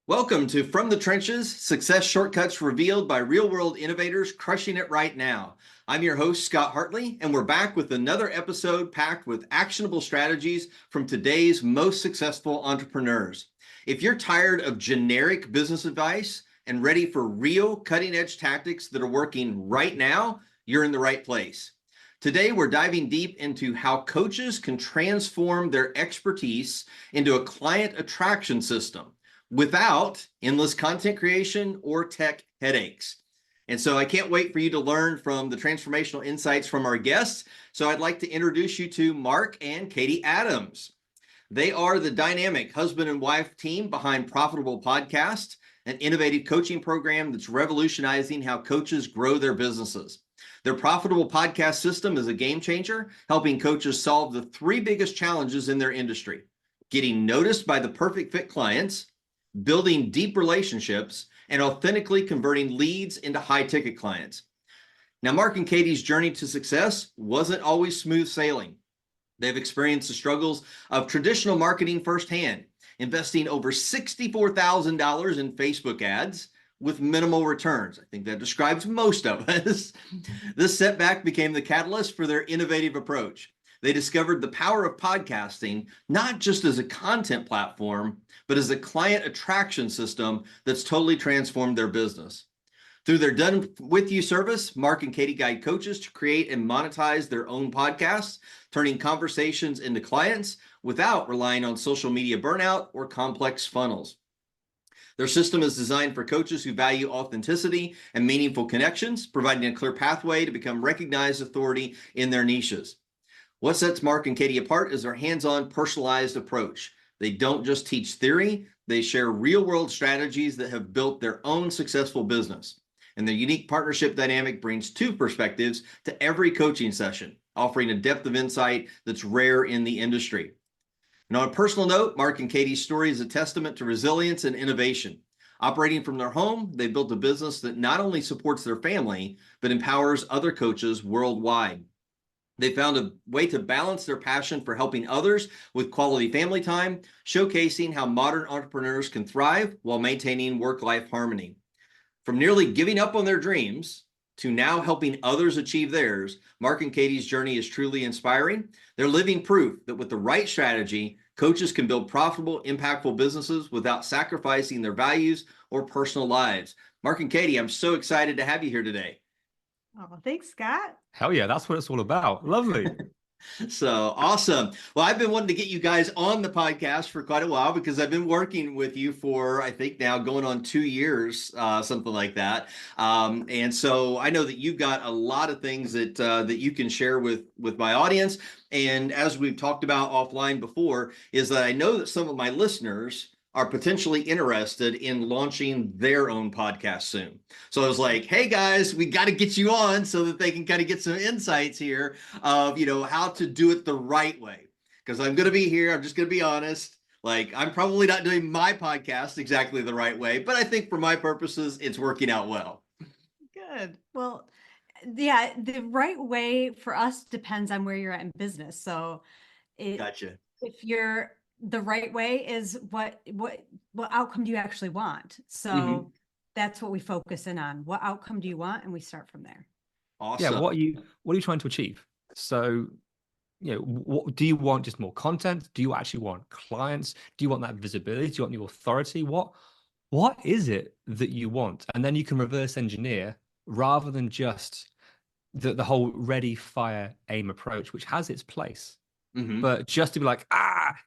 Welcome to From the Trenches, success shortcuts revealed by real-world innovators crushing it right now. I'm your host, Scott Hartley, and we're back with another episode packed with actionable strategies from today's most successful entrepreneurs. If you're tired of generic business advice and ready for real cutting-edge tactics that are working right now, you're in the right place. Today, we're diving deep into how coaches can transform their expertise into a client attraction system without endless content creation or tech headaches. And so I can't wait for you to learn from the transformational insights from our guests. So I'd like to introduce you to Mark and Katie Adams. They are the dynamic husband and wife team behind Profitable Podcast, an innovative coaching program that's revolutionizing how coaches grow their businesses. Their Profitable Podcast system is a game changer, helping coaches solve the three biggest challenges in their industry: getting noticed by the perfect fit clients, building deep relationships, and authentically converting leads into high-ticket clients. Now, Mark and Katie's journey to success wasn't always smooth sailing. They've experienced the struggles of traditional marketing firsthand, investing over $64,000 in Facebook ads with minimal returns. I think that describes most of us. This setback became the catalyst for their innovative approach. They discovered the power of podcasting, not just as a content platform, but as a client attraction system that's totally transformed their business. Through their Done With You service, Mark and Katie guide coaches to create and monetize their own podcasts, turning conversations into clients without relying on social media burnout or complex funnels. Their system is designed for coaches who value authenticity and meaningful connections, providing a clear pathway to become recognized authority in their niches. What sets Mark and Katie apart is their hands-on, personalized approach. They don't just teach theory, they share real-world strategies that have built their own successful business. And their unique partnership dynamic brings two perspectives to every coaching session, offering a depth of insight that's rare in the industry. And on a personal note, Mark and Katie's story is a testament to resilience and innovation. Operating from their home, they built a business that not only supports their family, but empowers other coaches worldwide. They found a way to balance their passion for helping others with quality family time, showcasing how modern entrepreneurs can thrive while maintaining work-life harmony. From nearly giving up on their dreams to now helping others achieve theirs, Mark and Katie's journey is truly inspiring. They're living proof that with the right strategy, coaches can build profitable, impactful businesses without sacrificing their values or personal lives. Mark and Katie, I'm so excited to have you here today. Oh, thanks, Scott. Hell yeah, that's what it's all about. Lovely. So awesome. Well, I've been wanting to get you guys on the podcast for quite a while because I've been working with you for, I think now going on 2 years, something like that. And so I know that you've got a lot of things that you can share with my audience. And as we've talked about offline before, is that I know that some of my listeners are potentially interested in launching their own podcast soon. So I was like, hey guys, we got to get you on so that they can kind of get some insights here of, how to do it the right way. Because I'm going to be here. I'm just going to be honest. Like, I'm probably not doing my podcast exactly the right way, but I think for my purposes, it's working out well. Good. Well, yeah, the right way for us depends on where you're at in business. So Gotcha. if you're the right way is what outcome do you actually want? So that's what we focus in on. What outcome do you want? And we start from there. Awesome. Yeah, what are you trying to achieve? So, what do you want? Just more content? Do you actually want clients? Do you want that visibility? Do you want the authority? What is it that you want? And then you can reverse engineer rather than just the whole ready, fire, aim approach, which has its place. But just to be like,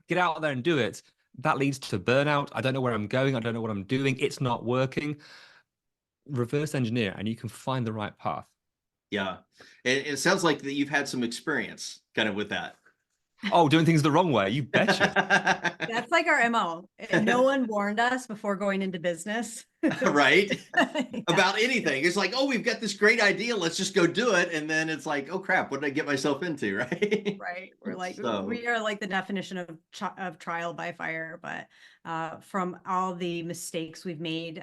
get out there and do it, that leads to burnout. I don't know where I'm going. I don't know what I'm doing. It's not working. Reverse engineer and you can find the right path. Yeah. It sounds like that you've had some experience kind of with that. Oh, doing things the wrong way. You betcha. That's like our MO. No one warned us before going into business. Right? Yeah. About anything. It's like, oh, we've got this great idea. Let's just go do it. And then it's like, oh, crap, what did I get myself into? Right? Right. We're like, So, we are like the definition of trial by fire. But from all the mistakes we've made,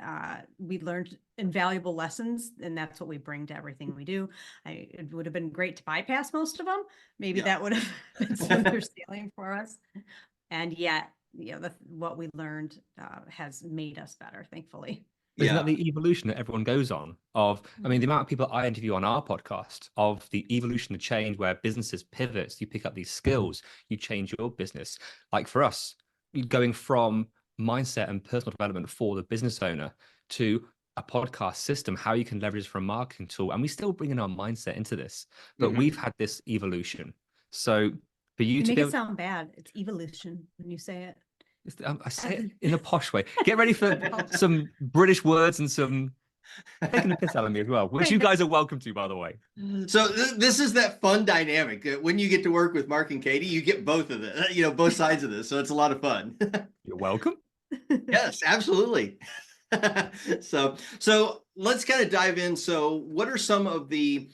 we learned invaluable lessons. And that's what we bring to everything we do. It would have been great to bypass most of them. Maybe that would have been smoother sailing for us. And yet what we learned has made us better, thankfully. Isn't Yeah. that the evolution that everyone goes on of, I mean, the amount of people I interview on our podcast of the evolution of change where businesses pivots, you pick up these skills, you change your business. Like for us, going from mindset and personal development for the business owner to a podcast system, how you can leverage for a marketing tool. And we still bring in our mindset into this, but we've had this evolution. So for you You to make be it able, sound bad. It's evolution when you say it. I say it in a posh way. Get ready for some British words and some taking the piss out of me as well, which you guys are welcome to, by the way. So this is that fun dynamic. When you get to work with Mark and Katie, you get both of it, both sides of this. So it's a lot of fun. You're welcome. Yes, absolutely. So let's kind of dive in. So what are some of the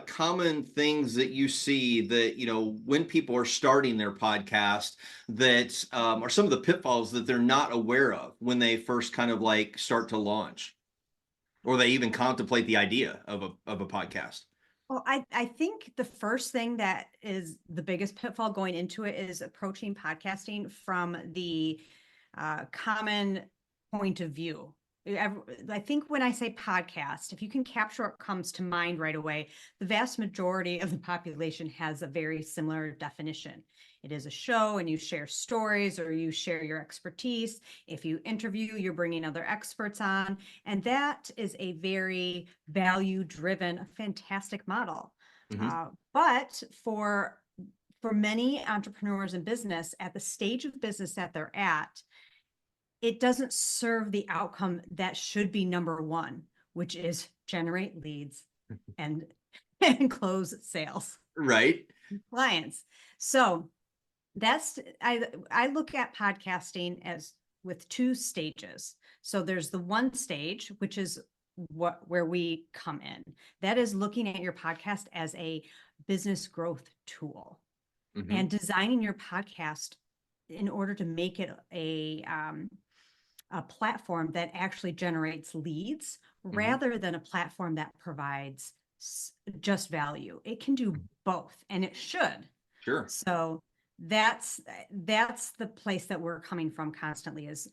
common things that you see that, when people are starting their podcast that are some of the pitfalls that they're not aware of when they first kind of like start to launch, or they even contemplate the idea of a podcast? Well, I think the first thing that is the biggest pitfall going into it is approaching podcasting from the common point of view. I think when I say podcast, if you can capture what comes to mind right away, the vast majority of the population has a very similar definition. It is a show and you share stories or you share your expertise. If you interview, you're bringing other experts on. And that is a very value-driven, fantastic model. But for many entrepreneurs in business, at the stage of business that they're at, it doesn't serve the outcome that should be number one, which is generate leads and close sales. Right. Clients. So I look at podcasting as with two stages. So there's the one stage, which is where we come in. That is looking at your podcast as a business growth tool and designing your podcast in order to make it a platform that actually generates leads rather than a platform that provides just value. It can do both, and it should. Sure. So that's the place that we're coming from constantly is,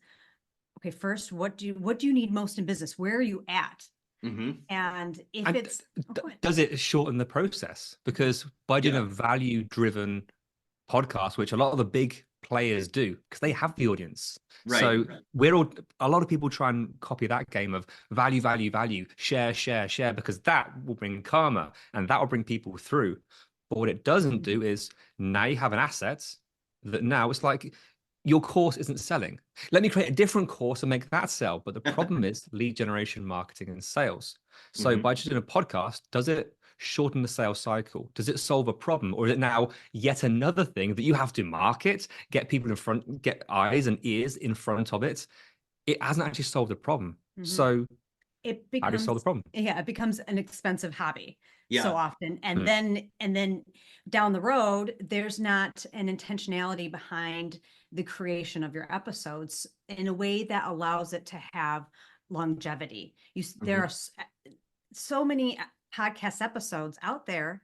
okay, first, what do you need most in business? Where are you at? And if does it shorten the process? Because by doing a value-driven podcast, which a lot of the big players do, because they have the audience. Right. So a lot of people try and copy that game of value, value, value, share, share, share, because that will bring karma and that will bring people through. But what it doesn't do is now you have an asset that now it's like your course isn't selling. Let me create a different course and make that sell. But the problem is lead generation, marketing, and sales. So by just doing a podcast, does it shorten the sales cycle? Does it solve a problem? Or is it now yet another thing that you have to market, get people in front, get eyes and ears in front of it? It hasn't actually solved the problem. So how do you solve the problem? Yeah, it becomes an expensive hobby so Yeah. often. And then down the road, there's not an intentionality behind the creation of your episodes in a way that allows it to have longevity. There are so many podcast episodes out there,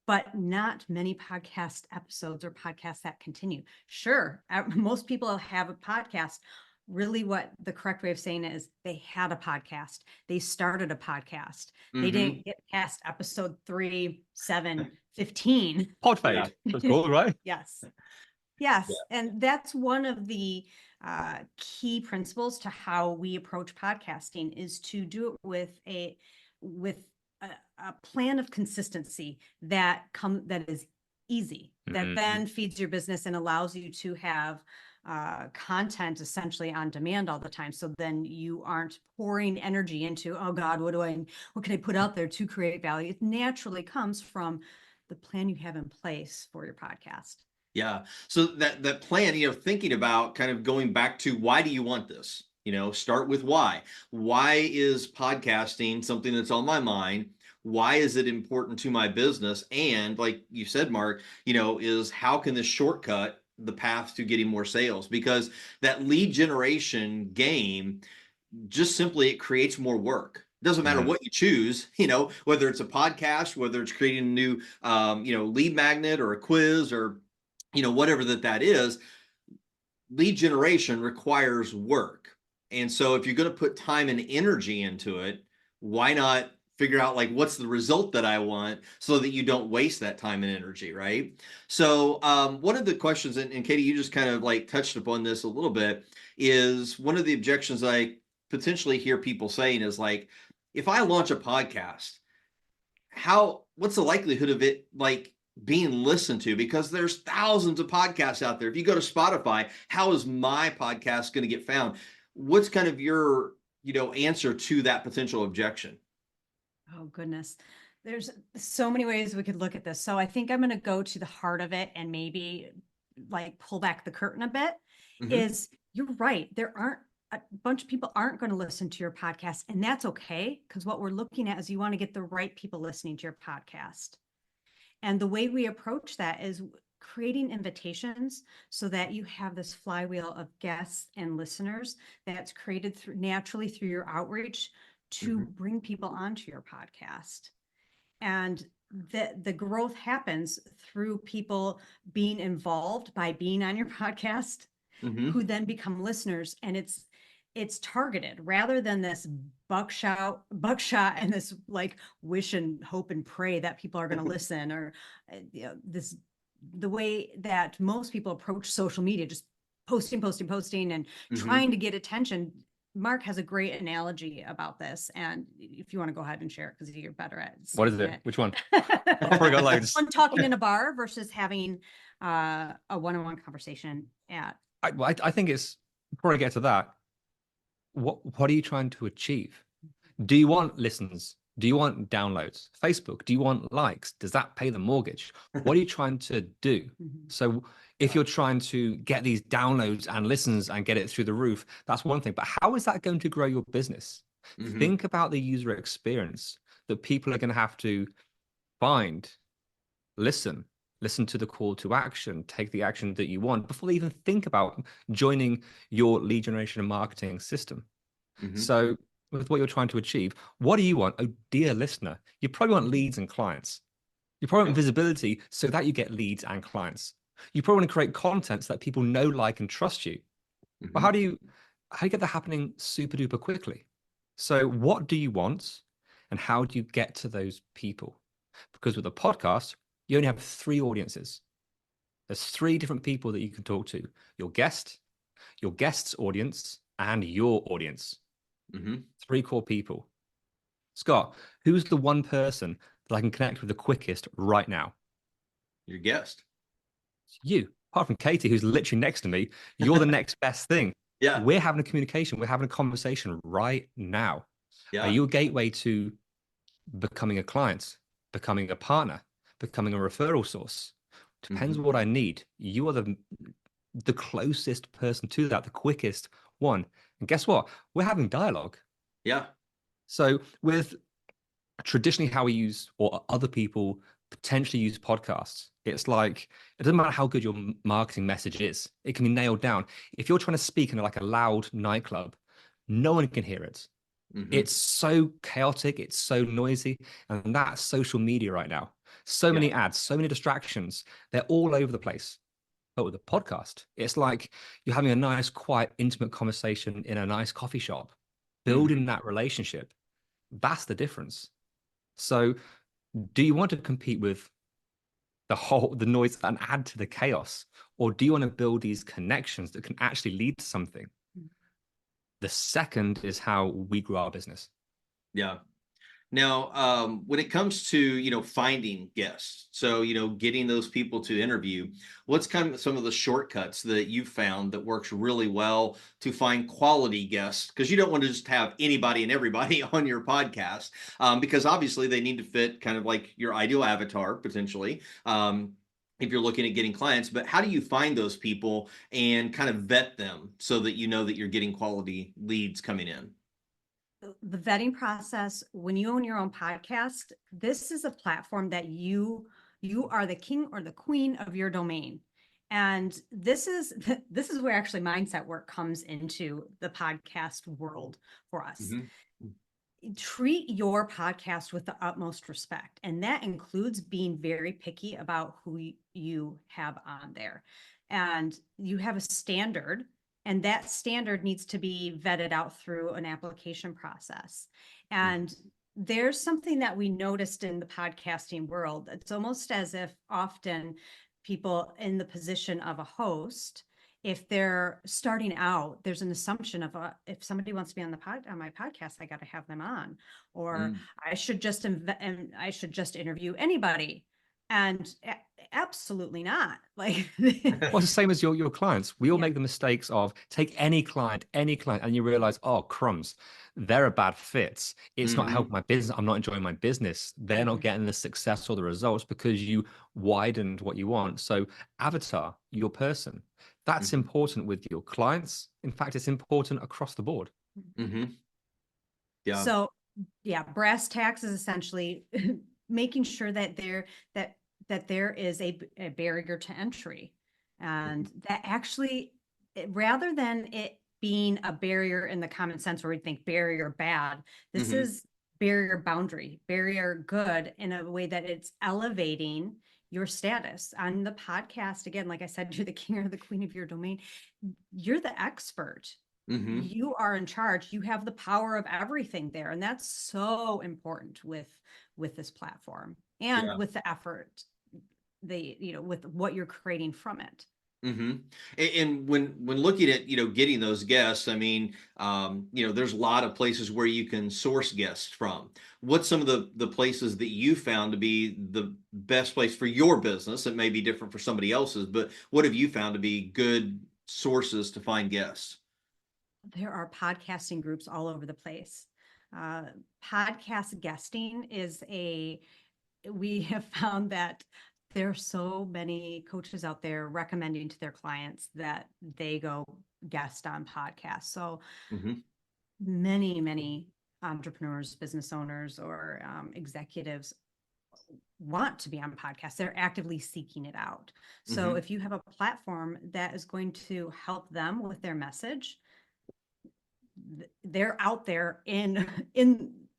but not many podcast episodes or podcasts that continue. Sure, most people have a podcast. Really, what the correct way of saying it is they had a podcast. They started a podcast. They didn't get past episode 3, 7, 15. Pod fade. That's cool, right? Yes. Yes. Yeah. And that's one of the key principles to how we approach podcasting is to do it with a plan of consistency that is easy, that then feeds your business and allows you to have content essentially on demand all the time. So then you aren't pouring energy into, oh God, what can I put out there to create value? It naturally comes from the plan you have in place for your podcast. Yeah. So that plan, thinking about kind of going back to why do you want this? Start with why. Why is podcasting something that's on my mind? Why is it important to my business? And like you said, Mark, is how can this shortcut the path to getting more sales? Because that lead generation game, just simply, it creates more work. Doesn't matter what you choose, whether it's a podcast, whether it's creating a new, lead magnet or a quiz or, whatever that is. lead generation requires work. And so if you're going to put time and energy into it, why not figure out like what's the result that I want so that you don't waste that time and energy, right? So one of the questions, and Katie, you just kind of like touched upon this a little bit, is one of the objections I potentially hear people saying is like, if I launch a podcast, what's the likelihood of it like being listened to? Because there's thousands of podcasts out there. If you go to Spotify, how is my podcast going to get found? What's kind of your, answer to that potential objection? Oh, goodness. There's so many ways we could look at this. So I think I'm going to go to the heart of it and maybe like pull back the curtain a bit. Is you're right. There aren't a bunch of people aren't going to listen to your podcast, and that's okay, because what we're looking at is you want to get the right people listening to your podcast. And the way we approach that is creating invitations so that you have this flywheel of guests and listeners that's created naturally through your outreach to bring people onto your podcast. And the growth happens through people being involved by being on your podcast, who then become listeners. And it's targeted rather than this buckshot and this like wish and hope and pray that people are going to listen, or the way that most people approach social media, just posting and trying to get attention. Mark has a great analogy about this, and if you want to go ahead and share it, because you're better at What is it? Which one? I've probably got loads. One talking in a bar versus having a one-on-one conversation at. I think it's, before I get to that, what are you trying to achieve? Do you want listens? Do you want downloads? Facebook, do you want likes? Does that pay the mortgage? What are you trying to do? So if you're trying to get these downloads and listens and get it through the roof, that's one thing. But how is that going to grow your business? Think about the user experience that people are going to have to find, listen to the call to action, take the action that you want before they even think about joining your lead generation and marketing system. So with what you're trying to achieve, what do you want? Oh, dear listener, you probably want leads and clients. You probably want visibility so that you get leads and clients. You probably want to create content so that people know, like, and trust you. But how do you get that happening super duper quickly? So what do you want, and how do you get to those people? Because with a podcast, you only have 3 audiences. There's 3 different people that you can talk to: your guest, your guest's audience, and your audience. 3 core people. Scott, who's the one person that I can connect with the quickest right now? Your guest. You. Apart from Katie, who's literally next to me, you're the next best thing. Yeah. We're having a communication. We're having a conversation right now. Yeah. Are you a gateway to becoming a client, becoming a partner, becoming a referral source? Depends what I need. You are the closest person to that, the quickest one. And guess what? We're having dialogue. Yeah. So with traditionally how we use, or other people potentially use, podcasts, it's like, it doesn't matter how good your marketing message is, it can be nailed down. If you're trying to speak in like a loud nightclub, no one can hear it. It's so chaotic, it's so noisy, and that's social media right now. So many ads, so many distractions, they're all over the place. But with a podcast, it's like you're having a nice, quiet, intimate conversation in a nice coffee shop, building that relationship. That's the difference. So do you want to compete with the noise and add to the chaos? Or do you want to build these connections that can actually lead to something? The second is how we grow our business. Yeah. Now, when it comes to, finding guests, so, getting those people to interview, what's kind of some of the shortcuts that you've found that works really well to find quality guests? Because you don't want to just have anybody and everybody on your podcast, because obviously they need to fit kind of like your ideal avatar potentially. If you're looking at getting clients, but how do you find those people and kind of vet them so that you know that you're getting quality leads coming in? The vetting process, when you own your own podcast, this is a platform that you are the king or the queen of your domain. And this is where actually mindset work comes into the podcast world for us. Treat your podcast with the utmost respect, and that includes being very picky about who you have on there. and you have a standard, and that standard needs to be vetted out through an application process. And there's something that we noticed in the podcasting world. It's almost as if often people in the position of a host, if they're starting out, there's an assumption of if somebody wants to be on my podcast, I got to have them on, or I should just I should just interview anybody. And absolutely not. Like, Well, it's the same as your clients. We all Yeah. make the mistakes of take any client, and you realize, oh, crumbs, they're a bad fit. It's not helping my business. I'm not enjoying my business. They're not getting the success or the results because you widened what you want. So avatar, your person, that's important with your clients. In fact, it's important across the board. Yeah. So yeah, brass tacks is essentially making sure that there is a barrier to entry, and that actually, rather than it being a barrier in the common sense where we think barrier bad, this is barrier boundary, barrier good, in a way that it's elevating your status on the podcast. Again, like I said, you're the king or the queen of your domain. You're the expert. You are in charge. You have the power of everything there. And that's so important with this platform, and with the effort, with what you're creating from it. And when looking at, getting those guests, I mean, there's a lot of places where you can source guests from. What's some of the places that you found to be the best place for your business? It may be different for somebody else's, but what have you found to be good sources to find guests? There are podcasting groups all over the place. Podcast guesting we have found that there are so many coaches out there recommending to their clients that they go guest on podcasts. So many entrepreneurs, business owners, or executives want to be on podcasts. They're actively seeking it out. So if you have a platform that is going to help them with their message, they're out there in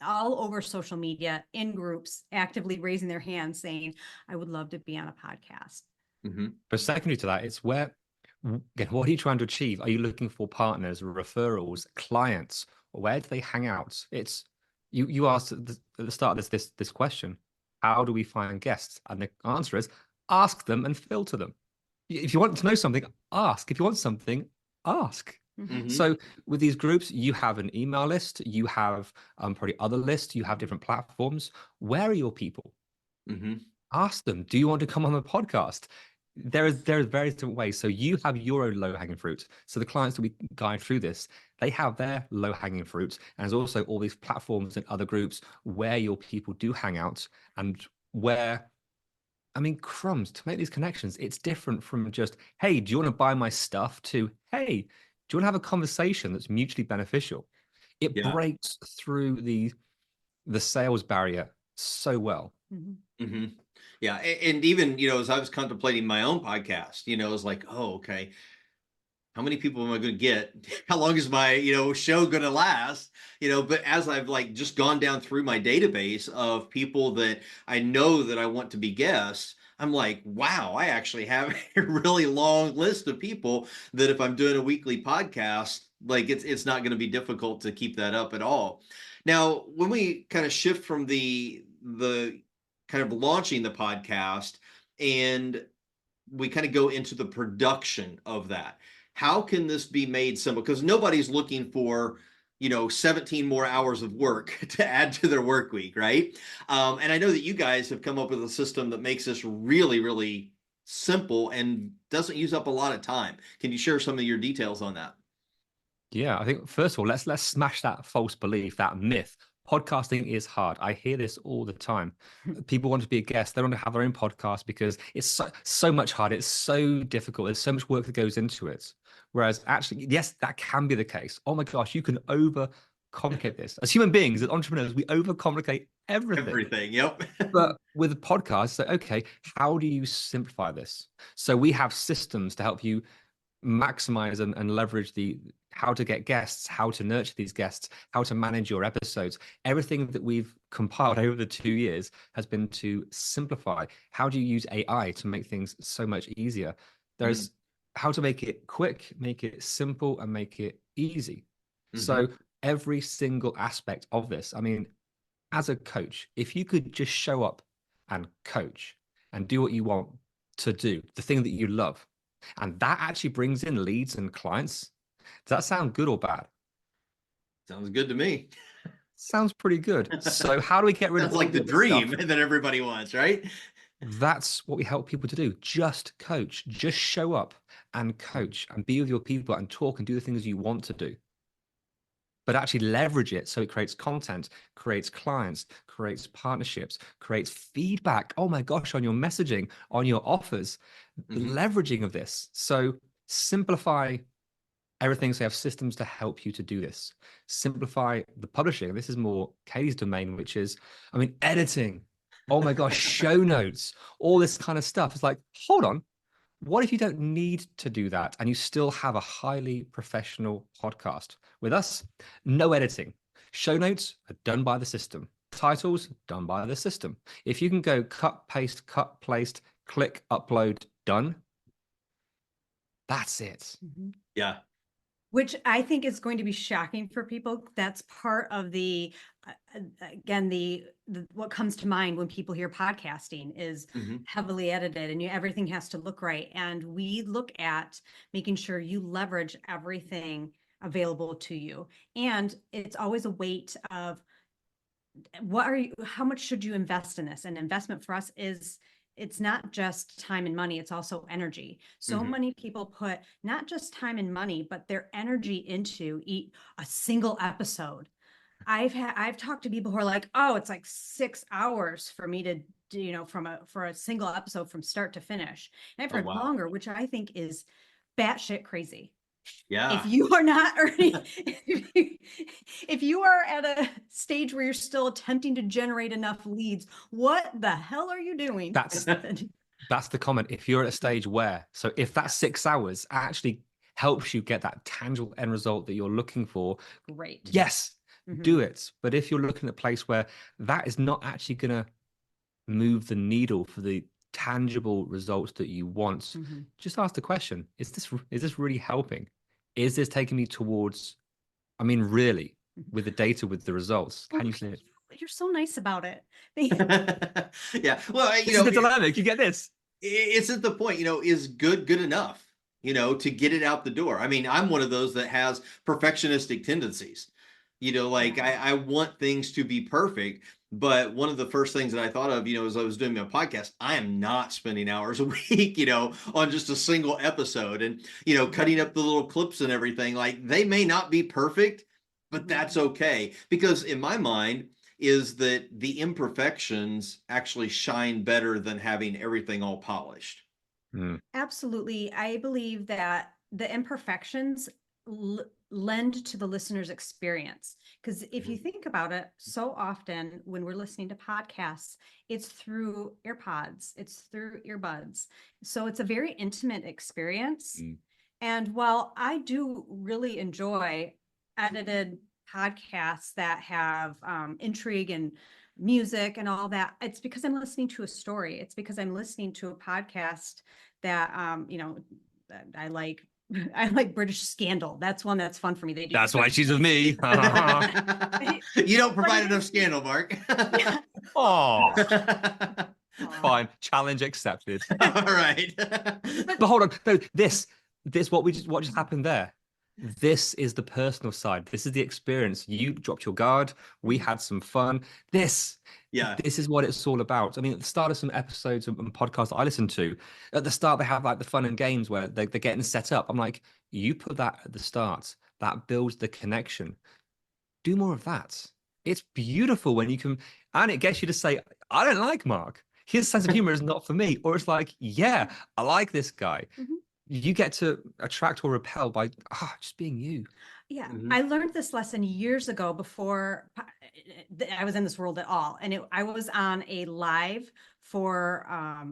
all over social media, in groups, actively raising their hands saying, I would love to be on a podcast. But secondary to that, it's what are you trying to achieve? Are you looking for partners, referrals, clients? Where do they hang out? It's you asked at the start of this question, how do we find guests? And the answer is ask them and filter them. If you want to know something, ask. If you want something, ask. So with these groups, you have an email list, you have probably other lists, you have different platforms. Where are your people? Ask them, do you want to come on the podcast? There's various different ways. So you have your own low-hanging fruit. So the clients that we guide through this, they have their low-hanging fruit. And there's also all these platforms and other groups where your people do hang out, and where, I mean, crumbs, to make these connections, it's different from just, hey, do you want to buy my stuff, to, hey, do you want to have a conversation that's mutually beneficial? It breaks through the sales barrier so well. Yeah. And even, as I was contemplating my own podcast, it was like, oh, okay, how many people am I going to get? How long is my, show going to last? But as I've just gone down through my database of people that I know that I want to be guests, I'm like, wow, I actually have a really long list of people that if I'm doing a weekly podcast, it's not going to be difficult to keep that up at all. Now, when we kind of shift from the kind of launching the podcast, and we kind of go into the production of that, how can this be made simple? Because nobody's looking for 17 more hours of work to add to their work week, right? And I know that you guys have come up with a system that makes this really, really simple and doesn't use up a lot of time. Can you share some of your details on that? Yeah, I think first of all, let's smash that false belief, that myth. Podcasting is hard. I hear this all the time. People want to be a guest. They want to have their own podcast because it's so much hard. It's so difficult. There's so much work that goes into it. Whereas actually, yes, that can be the case. Oh my gosh, you can overcomplicate this. As human beings, as entrepreneurs, we overcomplicate everything. Everything, yep. But with a podcast, so okay, how do you simplify this? So we have systems to help you maximize and leverage how to get guests, how to nurture these guests, how to manage your episodes. Everything that we've compiled over the 2 years has been to simplify. How do you use AI to make things so much easier? There's how to make it quick, make it simple, and make it easy. So every single aspect of this, I mean, as a coach, if you could just show up and coach and do what you want to do, the thing that you love, and that actually brings in leads and clients, does that sound good or bad? Sounds good to me. Sounds pretty good. So how do we get rid of Sounds all like of the this stuff? dream that everybody wants, right? That's what we help people to do. Just coach, just show up and coach and be with your people and talk and do the things you want to do. But actually leverage it so it creates content, creates clients, creates partnerships, creates feedback. Oh my gosh, on your messaging, on your offers, the leveraging of this. So simplify everything. So you have systems to help you to do this. Simplify the publishing. This is more Katie's domain, which is, I mean, editing. Oh my gosh, show notes, all this kind of stuff. It's like, hold on. What if you don't need to do that and you still have a highly professional podcast? With us, no editing. Show notes are done by the system. Titles done by the system. If you can go cut, paste, click, upload, done, that's it. Yeah. Which I think is going to be shocking for people. That's part of the, again, the what comes to mind when people hear podcasting is heavily edited and everything has to look right. And we look at making sure you leverage everything available to you. And it's always a weight of how much should you invest in this? And investment for us is, it's not just time and money, it's also energy. So many people put not just time and money, but their energy into a single episode. I've talked to people who are like, oh, it's like 6 hours for me to do, for a single episode from start to finish. And I've heard longer, which I think is batshit crazy. Yeah. If you are not earning, if you are at a stage where you're still attempting to generate enough leads, what the hell are you doing? That's the comment. If you're at a stage where, so if that 6 hours actually helps you get that tangible end result that you're looking for, great. Yes, do it. But if you're looking at a place where that is not actually going to move the needle for the tangible results that you want, just ask the question, is this really helping? Is this taking me towards, I mean, really, with the data, with the results? Can you see it? You're so nice about it. Yeah. Well, This is the dilemma. You get this. Isn't the point, is good enough, to get it out the door? I mean, I'm one of those that has perfectionistic tendencies. I want things to be perfect. But one of the first things that I thought of, as I was doing my podcast, I am not spending hours a week, on just a single episode and, cutting up the little clips and everything. Like, they may not be perfect, but that's okay. Because in my mind is that the imperfections actually shine better than having everything all polished. Absolutely. I believe that the imperfections lend to the listener's experience. Because if you think about it, so often when we're listening to podcasts, it's through AirPods, it's through earbuds. So it's a very intimate experience. And while I do really enjoy edited podcasts that have intrigue and music and all that, it's because I'm listening to a story. It's because I'm listening to a podcast that I like. I like British Scandal. That's one that's fun for me. They do. That's why she's with me. You don't provide enough scandal, Mark. Oh, fine. Challenge accepted. All right. But hold on. No, this what just happened there. This is the personal side. This is the experience. You dropped your guard. We had some fun. This is what it's all about. I mean, at the start of some episodes and podcasts I listen to, at the start, they have like the fun and games where they're getting set up. I'm like, you put that at the start. That builds the connection. Do more of that. It's beautiful when you can, and it gets you to say, I don't like Mark. His sense of humor is not for me. Or it's like, yeah, I like this guy. You get to attract or repel by just being you. Yeah, I learned this lesson years ago before I was in this world at all. And I was on a live for,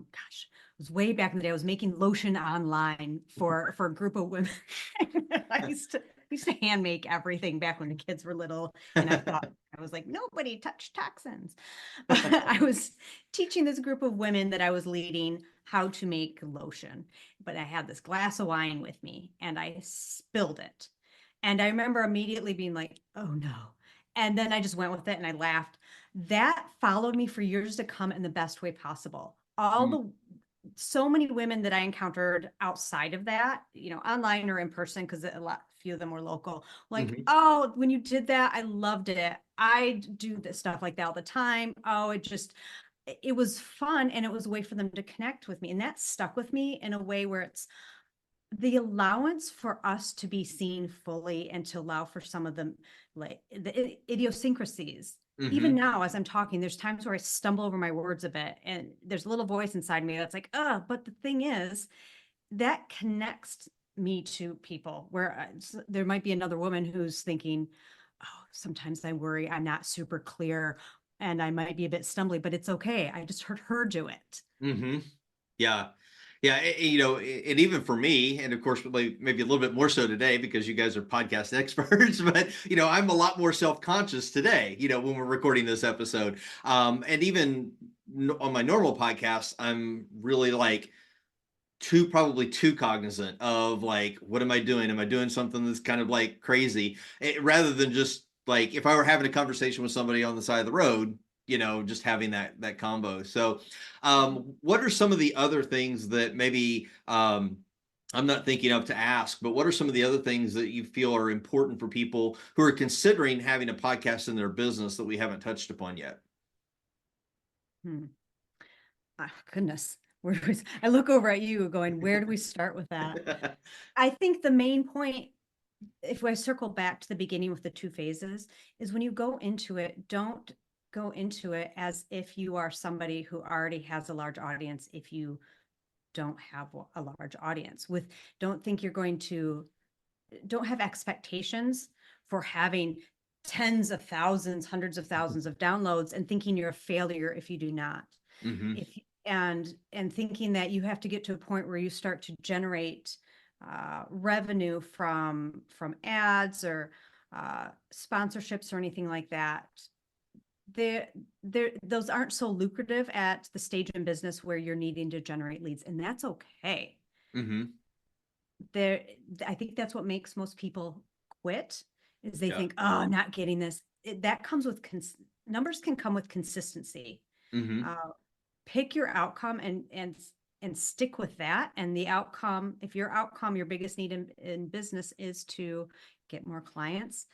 it was way back in the day. I was making lotion online for a group of women. I used to hand make everything back when the kids were little. And I was like, nobody touch toxins. I was teaching this group of women that I was leading how to make lotion, but I had this glass of wine with me and I spilled it. And I remember immediately being like, oh no. And then I just went with it and I laughed. That followed me for years to come in the best way possible. So many women that I encountered outside of that, online or in person, because few of them were local, like, Mhm. oh, when you did that, I loved it. I do this stuff like that all the time. Oh, it was fun. And it was a way for them to connect with me. And that stuck with me in a way where it's the allowance for us to be seen fully and to allow for some of the idiosyncrasies. Even Mhm. now, as I'm talking, there's times where I stumble over my words a bit and there's a little voice inside me that's like, but the thing is, that connects me to people where there might be another woman who's thinking, oh, sometimes I worry I'm not super clear and I might be a bit stumbly, but it's okay. I just heard her do it. Mhm. Yeah. Yeah, and even for me, and of course, maybe a little bit more so today because you guys are podcast experts, but I'm a lot more self-conscious today, when we're recording this episode. And even on my normal podcast, I'm really like probably too cognizant of like, what am I doing? Am I doing something that's kind of like crazy? Rather than just like if I were having a conversation with somebody on the side of the road, just having that combo. So, what are some of the other things that maybe I'm not thinking of to ask, but what are some of the other things that you feel are important for people who are considering having a podcast in their business that we haven't touched upon yet? Hmm. Oh, goodness. I look over at you going, where do we start with that? I think the main point, if I circle back to the beginning with the two phases, is when you go into it, don't go into it as if you are somebody who already has a large audience. If you don't have a large audience, don't have expectations for having tens of thousands, hundreds of thousands of downloads and thinking you're a failure if you do not. Mm-hmm. If and thinking that you have to get to a point where you start to generate revenue from ads or sponsorships or anything like that. Those aren't so lucrative at the stage in business where you're needing to generate leads, and that's okay. Mm-hmm. There, I think that's what makes most people quit, is they Yeah. think, oh, I'm not getting this. That comes with numbers can come with consistency. Mm-hmm. Uh, Pick your outcome and stick with that. And the outcome, if your biggest need in business is to get more clients,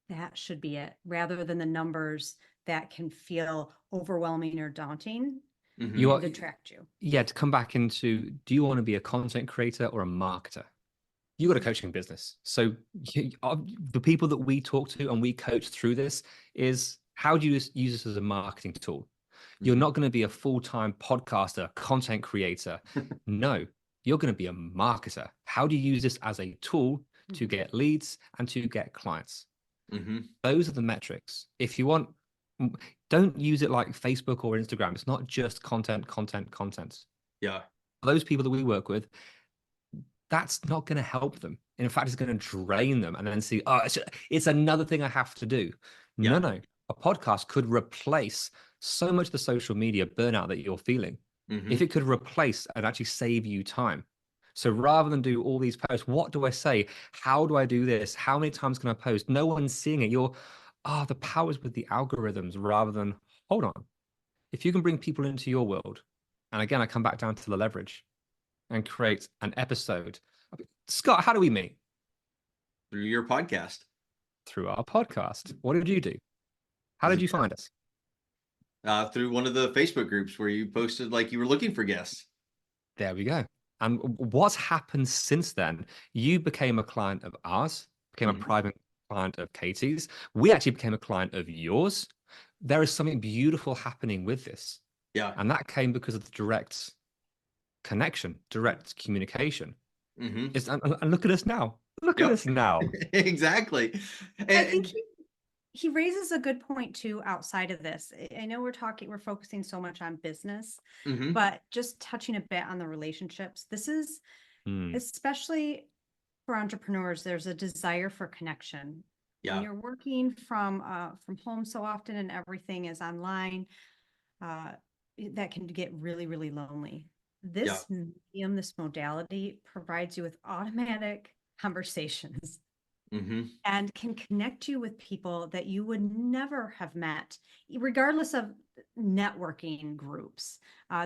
that should be it, rather than the numbers that can feel overwhelming or daunting Mm-hmm. You and are, detract you. yeah, to come back into, do you want to be a content creator or a marketer? You got a coaching business. So the people that we talk to and we coach through this is, how do you use this as a marketing tool? You're Mm-hmm. not going to be a full-time podcaster, content creator. No, you're going to be a marketer. How do you use this as a tool to Mhm. get leads and to get clients? Mm-hmm. Those are the metrics. If you want, don't use it like Facebook or Instagram. It's not just content, content, content. Yeah. Those people that we work with, that's not going to help them. In fact, it's going to drain them and then see, oh, it's another thing I have to do. Yeah. No. A podcast could replace so much of the social media burnout that you're feeling. Mm-hmm. If it could replace and actually save you time. So rather than do all these posts, what do I say? How do I do this? How many times can I post? No one's seeing it. The power's with the algorithms rather than, hold on. If you can bring people into your world, and again, I come back down to the leverage and create an episode. Scott, how do we meet? Through your podcast. Through our podcast. What did you do? How did you find us? Through one of the Facebook groups where you posted like you were looking for guests. There we go. And what's happened since then? You became a client of ours, became a Mhm. private client of Katie's. We actually became a client of yours. There is something beautiful happening with this. Yeah. And that came because of the direct connection, direct communication. Mm-hmm. And look at us now. Look at Yep. us now. Exactly. I think he raises a good point too outside of this. I know we're focusing so much on business, mm-hmm. but just touching a bit on the relationships. This is especially for entrepreneurs, there's a desire for connection. Yeah. When you're working from home so often and everything is online, that can get really, really lonely. Yeah. This medium, this modality provides you with automatic conversations Mm-hmm. and can connect you with people that you would never have met, regardless of networking groups.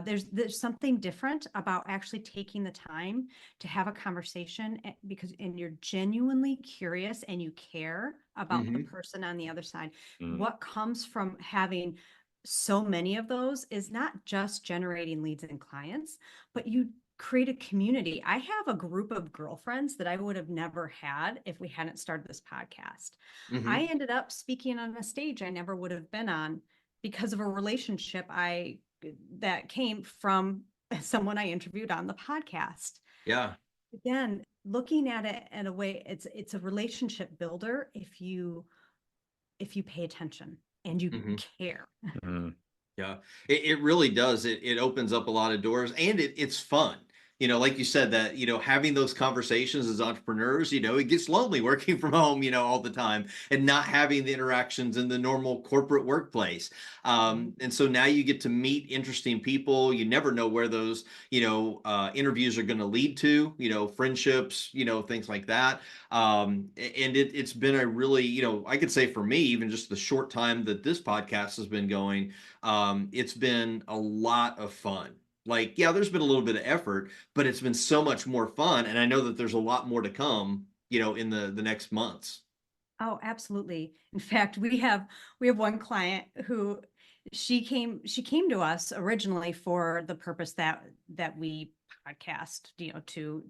There's something different about actually taking the time to have a conversation because and you're genuinely curious and you care about the Mm-hmm. person on the other side. Mm. What comes from having so many of those is not just generating leads and clients, but you create a community. I have a group of girlfriends that I would have never had if we hadn't started this podcast. Mm-hmm. I ended up speaking on a stage I never would have been on because of a relationship that came from someone I interviewed on the podcast. Yeah. Again, looking at it in a way, it's a relationship builder if you pay attention and you Mm-hmm. care. Mm. Yeah, it really does. It opens up a lot of doors, and it's fun. Like you said, that, having those conversations as entrepreneurs, it gets lonely working from home, all the time, and not having the interactions in the normal corporate workplace. And so now you get to meet interesting people. You never know where those, interviews are going to lead to, friendships, things like that. And it's been a really, I could say for me, even just the short time that this podcast has been going, it's been a lot of fun. Like, yeah, there's been a little bit of effort, but it's been so much more fun. And I know that there's a lot more to come, in the next months. Oh, absolutely. In fact, we have one client who she came to us originally for the purpose that we podcast,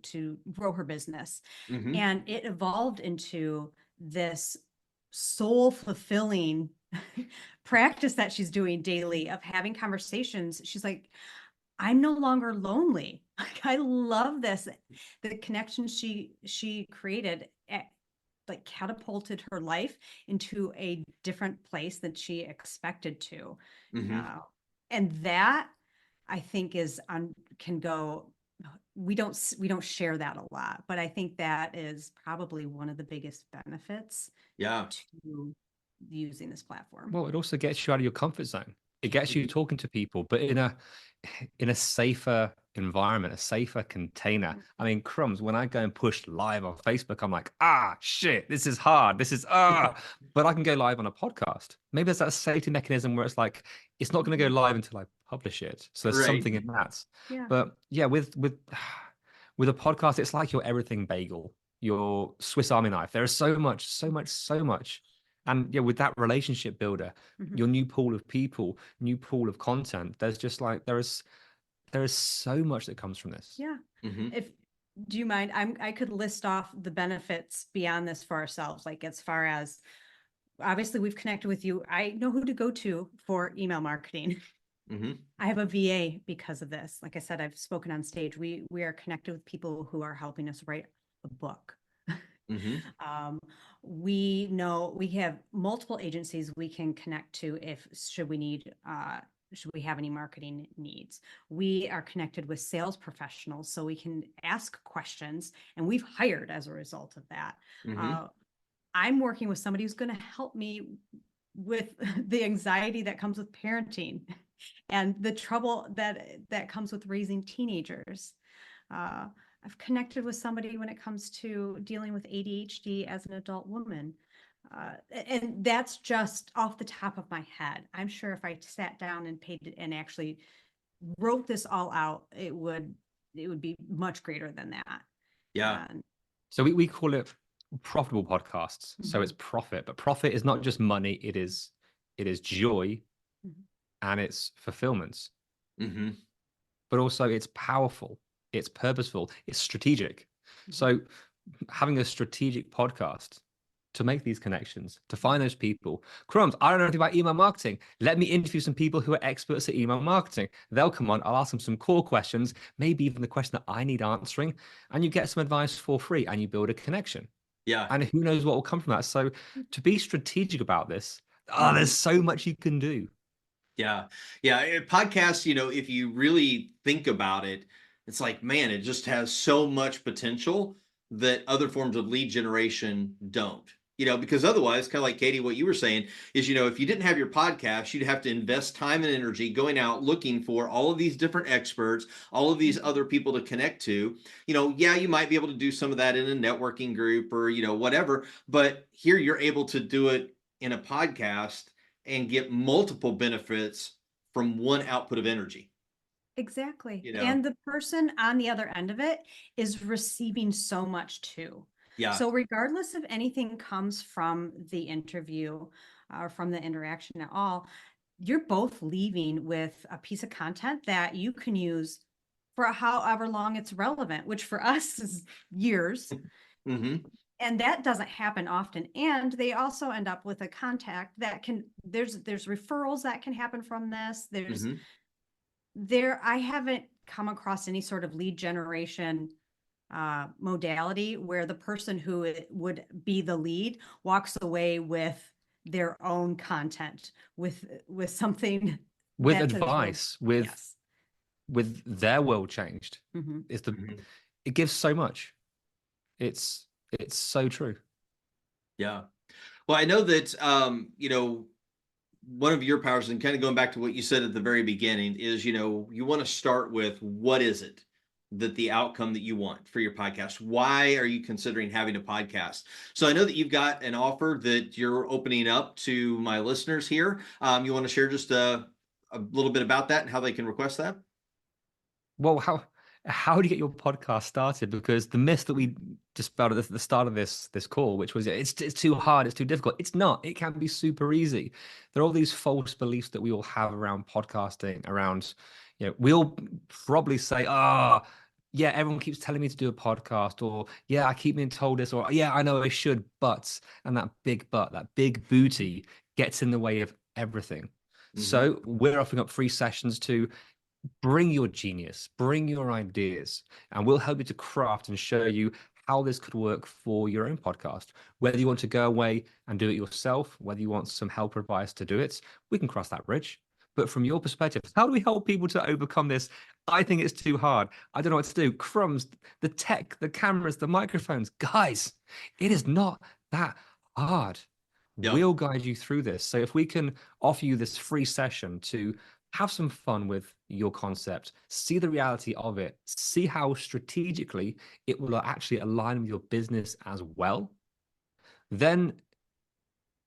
to grow her business. Mm-hmm. And it evolved into this soul fulfilling practice that she's doing daily of having conversations. She's like, I'm no longer lonely. Like, I love this. The connection she created like catapulted her life into a different place than she expected to. Mm-hmm. And that I think is on can go we don't share that a lot, but I think that is probably one of the biggest benefits Yeah. to using this platform. Well, it also gets you out of your comfort zone. It gets you talking to people, but in a safer environment, a safer container. I mean, crumbs, when I go and push live on Facebook, I'm like, shit, this is hard. This is but I can go live on a podcast. Maybe there's that safety mechanism where it's like it's not going to go live until I publish it. So there's Right. something in that. Yeah. But yeah, with a podcast, it's like your everything bagel, your Swiss Army knife. There is so much, so much, so much. And yeah, with that relationship builder, Mhm. your new pool of people, new pool of content, there's just like there is so much that comes from this. Yeah. Mm-hmm. Do you mind? I could list off the benefits beyond this for ourselves, like as far as obviously we've connected with you. I know who to go to for email marketing. Mm-hmm. I have a VA because of this. Like I said, I've spoken on stage. We are connected with people who are helping us write a book. Mm-hmm. We know we have multiple agencies we can connect to if should we have any marketing needs. We are connected with sales professionals so we can ask questions, and we've hired as a result of that. Mm-hmm. I'm working with somebody who's going to help me with the anxiety that comes with parenting and the trouble that comes with raising teenagers. I've connected with somebody when it comes to dealing with ADHD as an adult woman. And that's just off the top of my head. I'm sure if I sat down and paid and actually wrote this all out, it would be much greater than that. Yeah. So we call it profitable podcasts. So Mhm. it's profit, but profit is not just money. It is joy, Mhm. and it's fulfillment, Mm-hmm. but also it's powerful, it's purposeful, it's strategic. So having a strategic podcast to make these connections, to find those people. Crumbs, I don't know anything about email marketing. Let me interview some people who are experts at email marketing. They'll come on, I'll ask them some core questions, maybe even the question that I need answering, and you get some advice for free and you build a connection. Yeah. And who knows what will come from that. So to be strategic about this, there's so much you can do. Yeah. Yeah. Podcasts, if you really think about it, it's like, man, it just has so much potential that other forms of lead generation don't. Because otherwise, kind of like Katie, what you were saying is, if you didn't have your podcast, you'd have to invest time and energy going out looking for all of these different experts, all of these other people to connect to. Yeah, you might be able to do some of that in a networking group or, whatever, but here you're able to do it in a podcast and get multiple benefits from one output of energy. Exactly. And the person on the other end of it is receiving so much too. Yeah. So regardless if anything comes from the interview or from the interaction at all, you're both leaving with a piece of content that you can use for however long it's relevant, which for us is years. Mm-hmm. And that doesn't happen often. And they also end up with a contact that there's referrals that can happen from this. I haven't come across any sort of lead generation modality where the person who would be the lead walks away with their own content, with something, with advice, yes. with their world changed. Mm-hmm. It gives so much. It's so true. Yeah. Well, I know that one of your powers, and kind of going back to what you said at the very beginning, is you want to start with what is it that the outcome that you want for your podcast? Why are you considering having a podcast? So I know that you've got an offer that you're opening up to my listeners here. You want to share just a little bit about that and how they can request that? Well, how do you get your podcast started? Because the myth that we dispelled at the start of this call, which was it's too hard, it's too difficult. It's not. It can be super easy. There are all these false beliefs that we all have around podcasting. Around, we'll probably say, yeah, everyone keeps telling me to do a podcast, or yeah, I keep being told this, or yeah, I know I should, but, and that big but, that big booty gets in the way of everything. Mm-hmm. So we're offering up free sessions to bring your genius, bring your ideas, and we'll help you to craft and show you how this could work for your own podcast. Whether you want to go away and do it yourself, whether you want some help or advice to do it, we can cross that bridge. But from your perspective, how do we help people to overcome this? I think it's too hard. I don't know what to do. Crumbs, the tech, the cameras, the microphones. Guys, it is not that hard. Yep. We'll guide you through this. So if we can offer you this free session to have some fun with your concept, see the reality of it, see how strategically it will actually align with your business as well, then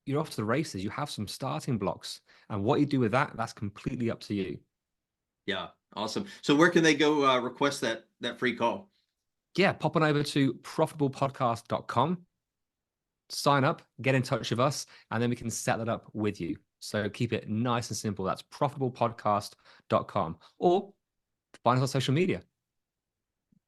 you're off to the races. You have some starting blocks. And what you do with that, that's completely up to you. Yeah, awesome. So where can they go request that free call? Yeah, pop on over to profitablepodcast.com, sign up, get in touch with us, and then we can set that up with you. So keep it nice and simple. That's profitablepodcast.com, or find us on social media.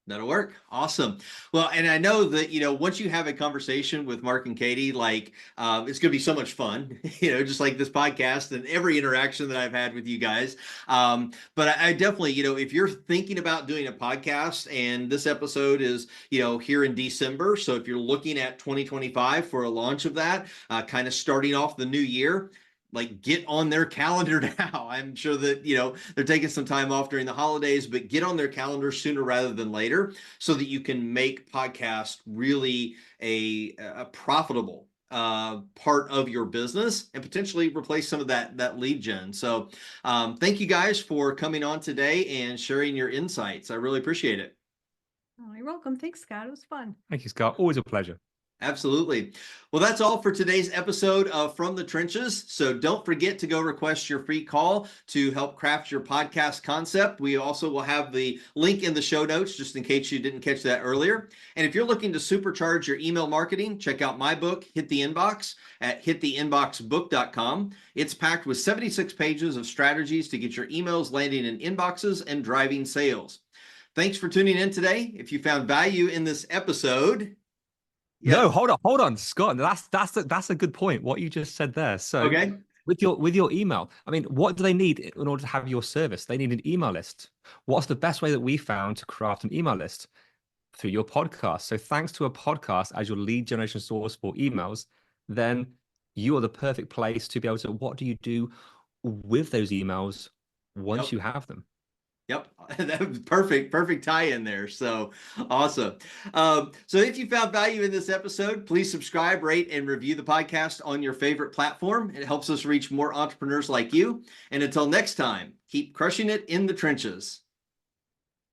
That'll work. Awesome. Well, and I know that, once you have a conversation with Mark and Katie, like, it's going to be so much fun, just like this podcast and every interaction that I've had with you guys. But I definitely, if you're thinking about doing a podcast, and this episode is, here in December. So if you're looking at 2025 for a launch of that, kind of starting off the new year, like, get on their calendar now. I'm sure that, they're taking some time off during the holidays, but get on their calendar sooner rather than later so that you can make podcast really a profitable part of your business and potentially replace some of that lead gen. So thank you guys for coming on today and sharing your insights. I really appreciate it. Oh, you're welcome. Thanks, Scott. It was fun. Thank you, Scott. Always a pleasure. Absolutely. Well, that's all for today's episode of From the Trenches. So don't forget to go request your free call to help craft your podcast concept. We also will have the link in the show notes just in case you didn't catch that earlier. And if you're looking to supercharge your email marketing, check out my book, Hit the Inbox, at hittheinboxbook.com. It's packed with 76 pages of strategies to get your emails landing in inboxes and driving sales. Thanks for tuning in today. If you found value in this episode, yeah. No, hold on, Scott. That's a good point. What you just said there. So, okay, with your email, I mean, what do they need in order to have your service? They need an email list. What's the best way that we found to craft an email list? Through your podcast. So, thanks to a podcast as your lead generation source for emails, then you are the perfect place to be able to. What do you do with those emails once you have them? Yep, that was perfect tie in there. So awesome. So if you found value in this episode, please subscribe, rate, and review the podcast on your favorite platform. It helps us reach more entrepreneurs like you. And until next time, keep crushing it in the trenches.